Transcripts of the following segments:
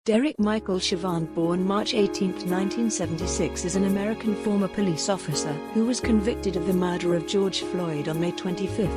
Derek Michael Chauvin, born March 18, 1976, is an American former police officer who was convicted of the murder of George Floyd on May 25,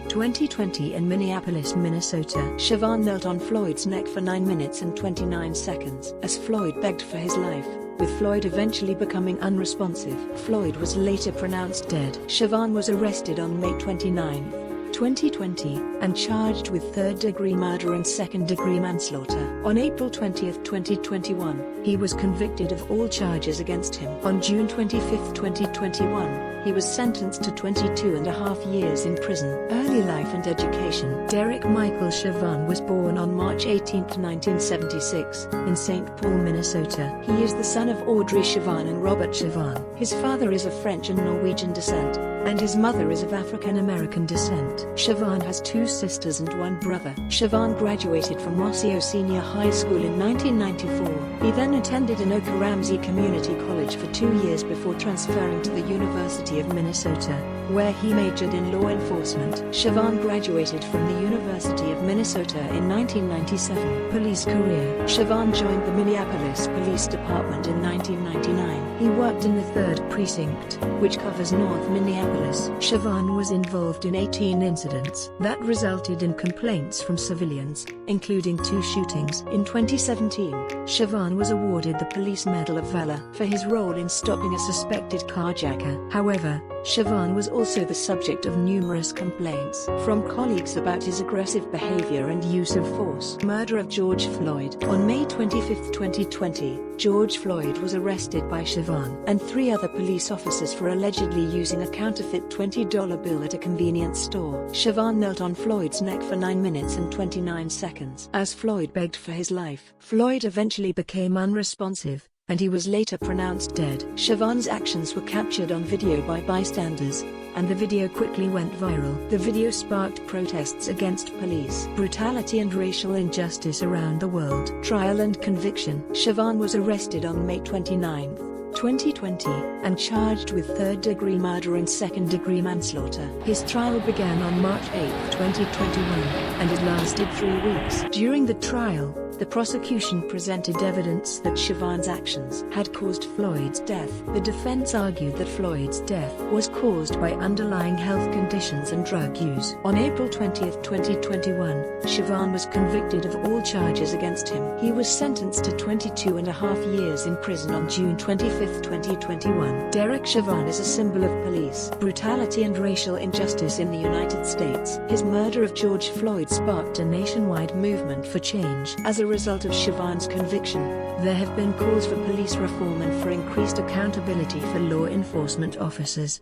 2020 in Minneapolis, Minnesota. Chauvin knelt on Floyd's neck for 9 minutes and 29 seconds as Floyd begged for his life, with Floyd eventually becoming unresponsive. Floyd was later pronounced dead. Chauvin was arrested on May 29, 2020, and charged with third-degree murder and second-degree manslaughter. On April 20, 2021, he was convicted of all charges against him. On June 25, 2021, he was sentenced to 22.5 years in prison. Early life and education. Derek Michael Chauvin was born on March 18, 1976, in St. Paul, Minnesota. He is the son of Audrey Chauvin and Robert Chauvin. His father is of French and Norwegian descent, and his mother is of African-American descent. Chauvin has 2 sisters and 1 brother. Chauvin graduated from Rossio Senior High School in 1994. He then attended Anoka Ramsey Community College for 2 years before transferring to the University of Minnesota, where he majored in law enforcement. Chauvin graduated from the University of Minnesota in 1997. Police career. Chauvin joined the Minneapolis Police Department in 1999. He worked in the 3rd Precinct, which covers North Minneapolis. Chauvin was involved in 18 incidents that resulted in complaints from civilians, including 2 shootings. In 2017, Chauvin was awarded the Police Medal of Valor for his role in stopping a suspected carjacker. However, Chauvin was also the subject of numerous complaints from colleagues about his aggressive behavior and use of force. Murder of George Floyd. On May 25, 2020, George Floyd was arrested by Chauvin and 3 other police officers for allegedly using a counterfeit $20 bill at a convenience store. Chauvin knelt on Floyd's neck for 9 minutes and 29 seconds as Floyd begged for his life. Floyd eventually became unresponsive, and he was later pronounced dead. Chauvin's actions were captured on video by bystanders, and the video quickly went viral. The video sparked protests against police brutality and racial injustice around the world. Trial and conviction. Chauvin was arrested on May 29, 2020, and charged with third-degree murder and second-degree manslaughter. His trial began on March 8, 2021, and it lasted 3 weeks. During the trial, the prosecution presented evidence that Chauvin's actions had caused Floyd's death. The defense argued that Floyd's death was caused by underlying health conditions and drug use. On April 20, 2021, Chauvin was convicted of all charges against him. He was sentenced to 22.5 years in prison on June 25, 2021. Derek Chauvin is a symbol of police brutality and racial injustice in the United States. His murder of George Floyd sparked a nationwide movement for change. As a result of Chauvin's conviction, there have been calls for police reform and for increased accountability for law enforcement officers.